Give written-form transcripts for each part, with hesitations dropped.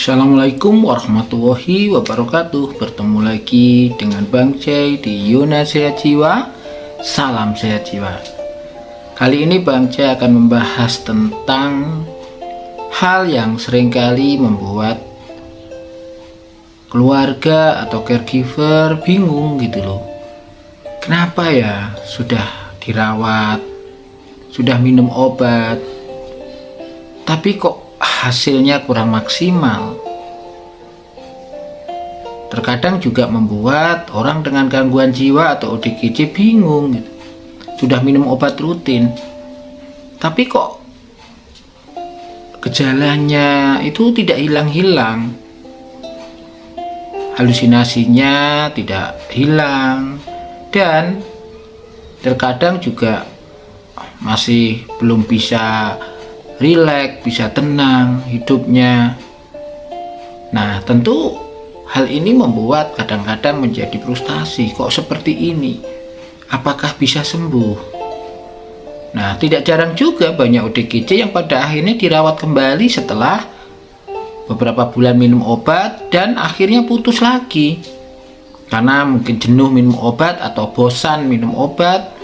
Assalamualaikum warahmatullahi wabarakatuh. Bertemu lagi dengan Bang Jai di Yuna Sehat Jiwa. Salam sehat jiwa. Kali ini Bang Jai akan membahas tentang hal yang seringkali membuat keluarga atau caregiver bingung gitu loh. Kenapa ya sudah dirawat, sudah minum obat, tapi kok hasilnya kurang maksimal. Terkadang juga membuat orang dengan gangguan jiwa atau ODGJ bingung gitu. Sudah minum obat rutin, tapi kok gejalanya itu tidak hilang-hilang, halusinasinya tidak hilang, dan terkadang juga masih belum bisa rileks, bisa tenang hidupnya. Nah, tentu hal ini membuat kadang-kadang menjadi frustasi. Kok seperti ini? Apakah bisa sembuh? Nah, tidak jarang juga banyak ODGJ yang pada akhirnya dirawat kembali setelah beberapa bulan minum obat dan akhirnya putus lagi. Karena mungkin jenuh minum obat atau bosan minum obat,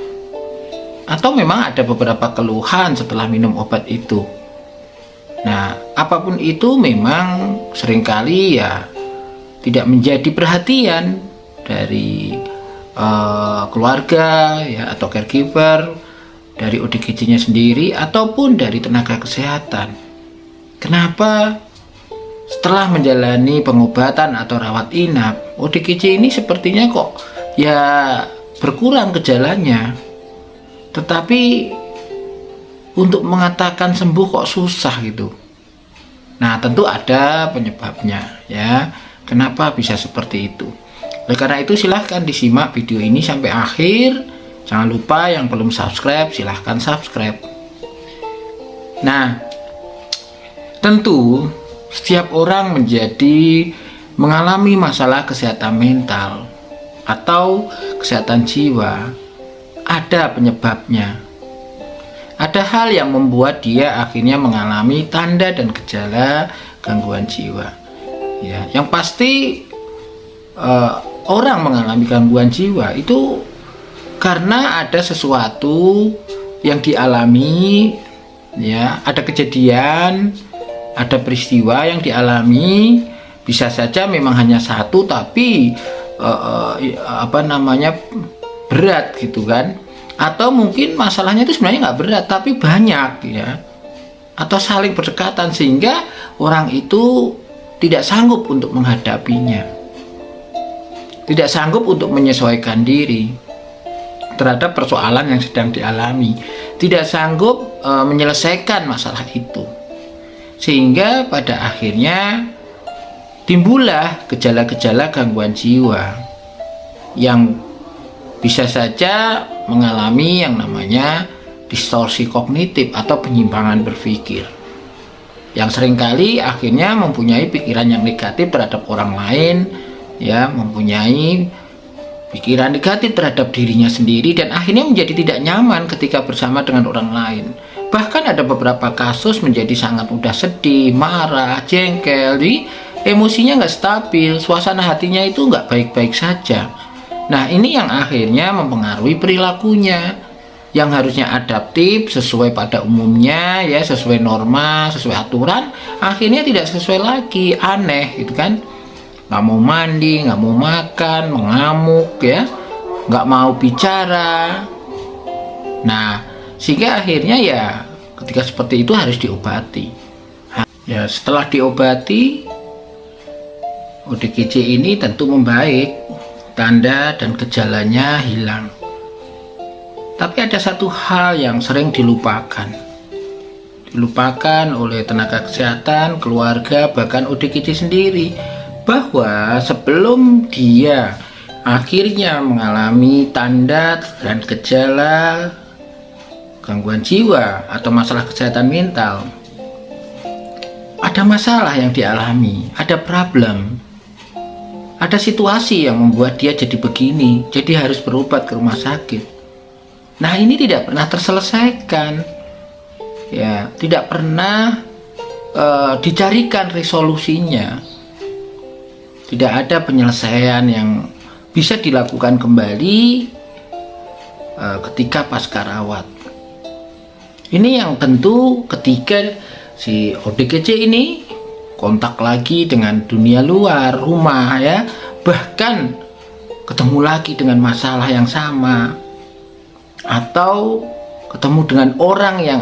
atau memang ada beberapa keluhan setelah minum obat itu. Nah, apapun itu memang seringkali ya tidak menjadi perhatian dari keluarga ya atau caregiver, dari ODGJ-nya sendiri ataupun dari tenaga kesehatan. Kenapa setelah menjalani pengobatan atau rawat inap, ODGJ ini sepertinya kok ya berkurang gejalanya, tetapi untuk mengatakan sembuh kok susah gitu. Nah, tentu ada penyebabnya ya. Kenapa bisa seperti itu? Oleh karena itu silahkan disimak video ini sampai akhir. Jangan lupa yang belum subscribe silahkan subscribe. Nah, tentu setiap orang mengalami masalah kesehatan mental atau kesehatan jiwa, ada penyebabnya. Ada hal yang membuat dia akhirnya mengalami tanda dan gejala gangguan jiwa. Ya, yang pasti orang mengalami gangguan jiwa itu karena ada sesuatu yang dialami, ya, ada kejadian, ada peristiwa yang dialami. Bisa saja memang hanya satu, tapi berat gitu kan. Atau mungkin masalahnya itu sebenarnya nggak berat tapi banyak ya, atau saling berdekatan sehingga orang itu tidak sanggup untuk menghadapinya, tidak sanggup untuk menyesuaikan diri terhadap persoalan yang sedang dialami, tidak sanggup menyelesaikan masalah itu, sehingga pada akhirnya timbullah gejala-gejala gangguan jiwa yang bisa saja mengalami yang namanya distorsi kognitif atau penyimpangan berpikir, yang seringkali akhirnya mempunyai pikiran yang negatif terhadap orang lain, ya, mempunyai pikiran negatif terhadap dirinya sendiri, dan akhirnya menjadi tidak nyaman ketika bersama dengan orang lain. Bahkan ada beberapa kasus menjadi sangat mudah sedih, marah, jengkel, jadi emosinya nggak stabil, suasana hatinya itu nggak baik-baik saja. Nah, ini yang akhirnya mempengaruhi perilakunya yang harusnya adaptif sesuai pada umumnya ya, sesuai norma, sesuai aturan, akhirnya tidak sesuai lagi, aneh gitu kan. Nggak mau mandi, nggak mau makan, mengamuk ya, nggak mau bicara. Nah, sehingga akhirnya ya ketika seperti itu harus diobati. Ya, setelah diobati, ODGJ ini tentu membaik, tanda dan gejalanya hilang. Tapi ada satu hal yang sering dilupakan oleh tenaga kesehatan, keluarga, bahkan ODGJ sendiri, bahwa sebelum dia akhirnya mengalami tanda dan gejala gangguan jiwa atau masalah kesehatan mental, ada masalah yang dialami, ada problem, ada situasi yang membuat dia jadi begini, jadi harus berobat ke rumah sakit. Nah, ini tidak pernah terselesaikan, ya, tidak pernah dicarikan resolusinya. Tidak ada penyelesaian yang bisa dilakukan kembali ketika pasca rawat. Ini yang tentu ketika si ODGJ ini kontak lagi dengan dunia luar rumah ya, bahkan ketemu lagi dengan masalah yang sama, atau ketemu dengan orang yang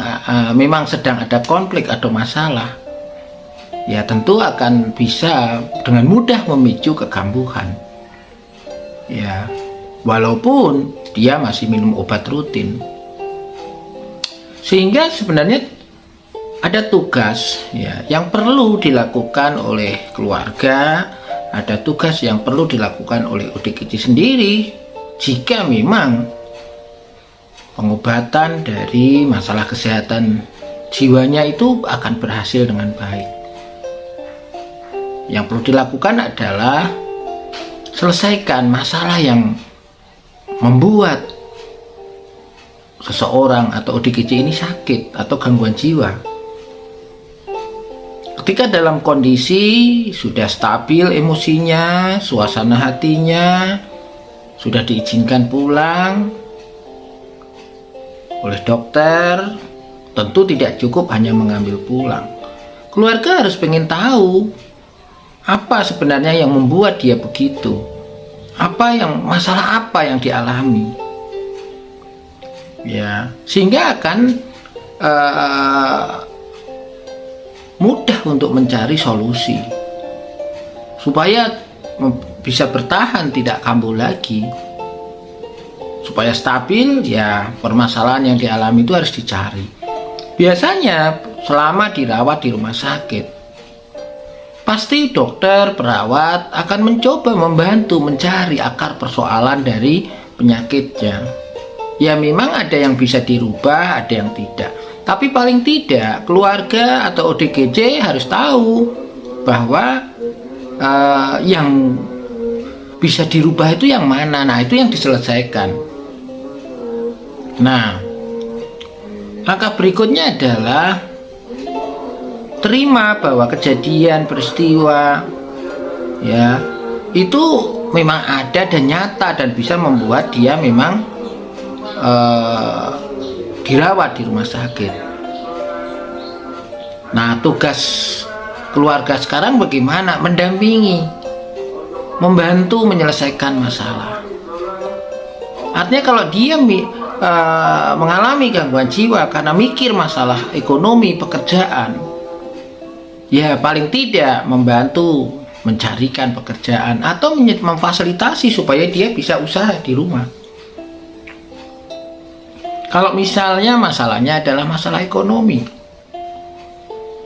memang sedang ada konflik atau masalah, ya tentu akan bisa dengan mudah memicu kekambuhan. Ya, walaupun dia masih minum obat rutin. Sehingga sebenarnya ada tugas ya yang perlu dilakukan oleh keluarga, ada tugas yang perlu dilakukan oleh ODGJ sendiri jika memang pengobatan dari masalah kesehatan jiwanya itu akan berhasil dengan baik. Yang perlu dilakukan adalah selesaikan masalah yang membuat seseorang atau ODGJ ini sakit atau gangguan jiwa. Ketika dalam kondisi sudah stabil emosinya, suasana hatinya, sudah diizinkan pulang oleh dokter, tentu tidak cukup hanya mengambil pulang. Keluarga harus pengen tahu apa sebenarnya yang membuat dia begitu, masalah apa yang dialami, ya, sehingga akan mudah untuk mencari solusi supaya bisa bertahan, tidak kambuh lagi, supaya stabil. Ya, permasalahan yang dialami itu harus dicari. Biasanya selama dirawat di rumah sakit, pasti dokter, perawat akan mencoba membantu mencari akar persoalan dari penyakitnya. Ya memang ada yang bisa dirubah, ada yang tidak. Tapi paling tidak keluarga atau ODGJ harus tahu bahwa yang bisa dirubah itu yang mana. Nah, itu yang diselesaikan. Nah, langkah berikutnya adalah terima bahwa kejadian peristiwa ya itu memang ada dan nyata dan bisa membuat dia memang dirawat di rumah sakit. Nah, tugas keluarga sekarang bagaimana? Mendampingi, membantu menyelesaikan masalah. Artinya kalau dia mengalami gangguan jiwa karena mikir masalah ekonomi, pekerjaan, ya paling tidak membantu mencarikan pekerjaan atau memfasilitasi supaya dia bisa usaha di rumah. Kalau misalnya masalahnya adalah masalah ekonomi,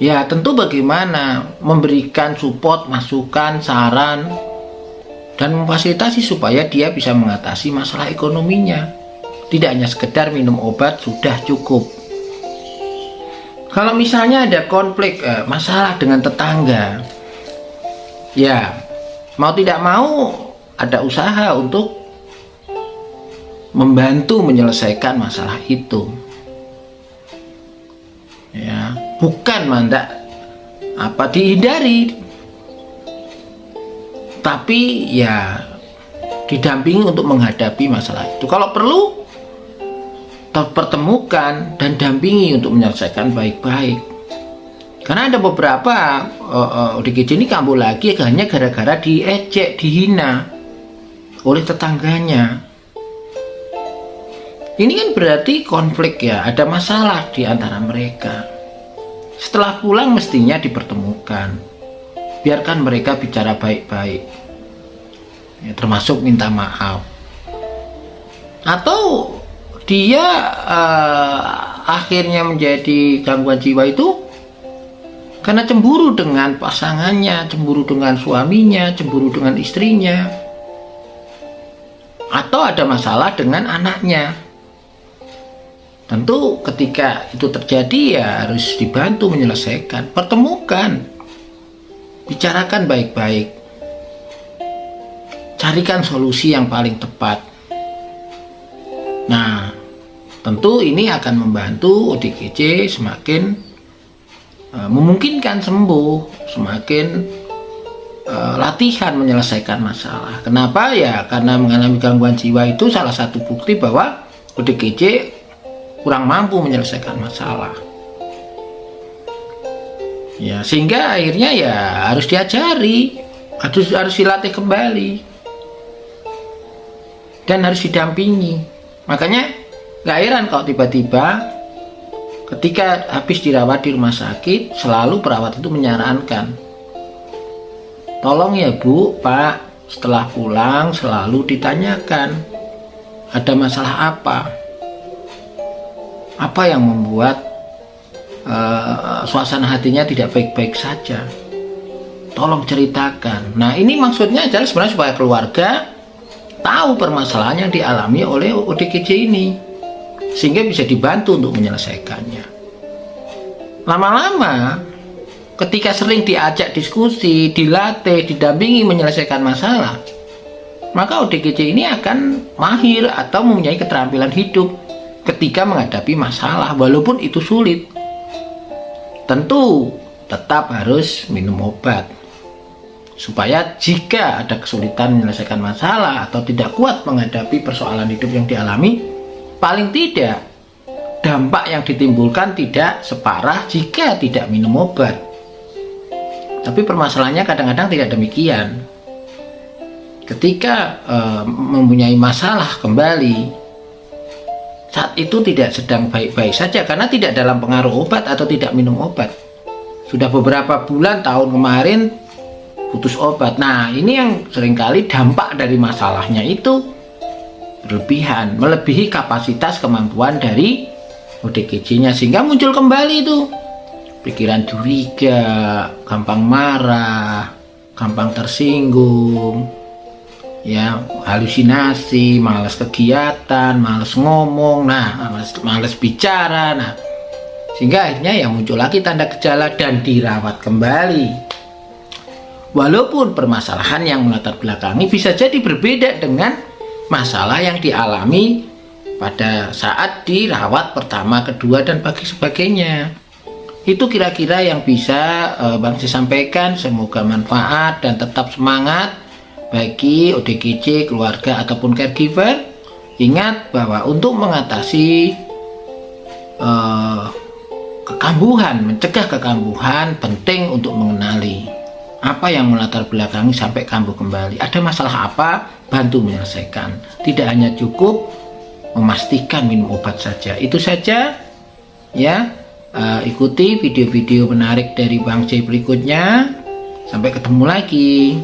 ya tentu bagaimana memberikan support, masukan, saran, dan memfasilitasi supaya dia bisa mengatasi masalah ekonominya. Tidak hanya sekedar minum obat sudah cukup. Kalau misalnya ada konflik, masalah dengan tetangga, ya mau tidak mau ada usaha untuk membantu menyelesaikan masalah itu. Ya, bukan dihindari, tapi ya didampingi untuk menghadapi masalah itu. Kalau perlu pertemukan dan dampingi untuk menyelesaikan baik-baik. Karena ada beberapa ODGJ ini kambuh lagi hanya gara-gara diejek, dihina oleh tetangganya. Ini kan berarti konflik ya, ada masalah di antara mereka. Setelah pulang mestinya dipertemukan. Biarkan mereka bicara baik-baik. Ya, termasuk minta maaf. Atau dia akhirnya menjadi gangguan jiwa itu karena cemburu dengan pasangannya, cemburu dengan suaminya, cemburu dengan istrinya, atau ada masalah dengan anaknya. Tentu ketika itu terjadi ya harus dibantu menyelesaikan, pertemukan, bicarakan baik-baik, carikan solusi yang paling tepat. Nah, tentu ini akan membantu ODGJ semakin memungkinkan sembuh, semakin latihan menyelesaikan masalah. Kenapa? Ya karena mengalami gangguan jiwa itu salah satu bukti bahwa ODGJ kurang mampu menyelesaikan masalah. Ya, sehingga akhirnya ya harus diajari, harus dilatih kembali, dan harus didampingi. Makanya gak heran kalau tiba-tiba ketika habis dirawat di rumah sakit, selalu perawat itu menyarankan, tolong ya Bu, Pak, setelah pulang selalu ditanyakan ada masalah apa yang membuat suasana hatinya tidak baik-baik saja, tolong ceritakan. Nah, ini maksudnya adalah sebenarnya supaya keluarga tahu permasalahan yang dialami oleh ODGJ ini, sehingga bisa dibantu untuk menyelesaikannya. Lama-lama ketika sering diajak diskusi, dilatih, didampingi menyelesaikan masalah, maka ODGJ ini akan mahir atau mempunyai keterampilan hidup ketika menghadapi masalah, walaupun itu sulit. Tentu tetap harus minum obat, supaya jika ada kesulitan menyelesaikan masalah atau tidak kuat menghadapi persoalan hidup yang dialami, paling tidak dampak yang ditimbulkan tidak separah jika tidak minum obat. Tapi permasalahannya kadang-kadang tidak demikian. Ketika mempunyai masalah kembali, saat itu tidak sedang baik-baik saja karena tidak dalam pengaruh obat atau tidak minum obat. Sudah beberapa bulan, tahun kemarin putus obat. Nah, ini yang seringkali dampak dari masalahnya itu berlebihan, melebihi kapasitas kemampuan dari ODGJ-nya, sehingga muncul kembali itu pikiran curiga, gampang marah, gampang tersinggung, ya, halusinasi, malas kegiatan, malas ngomong, malas bicara. Nah, sehingga akhirnya ya muncul lagi tanda gejala dan dirawat kembali. Walaupun permasalahan yang melatar belakangi bisa jadi berbeda dengan masalah yang dialami pada saat dirawat pertama, kedua, dan sebagainya. Itu kira-kira yang bisa Bang Si sampaikan. Semoga manfaat dan tetap semangat bagi ODGJ, keluarga, ataupun caregiver. Ingat bahwa untuk mengatasi kekambuhan, mencegah kekambuhan, penting untuk mengenali apa yang melatar belakangi sampai kambuh kembali. Ada masalah apa, bantu menyelesaikan. Tidak hanya cukup memastikan minum obat saja. Itu saja ya. Ikuti video-video menarik dari Bang J berikutnya. Sampai ketemu lagi.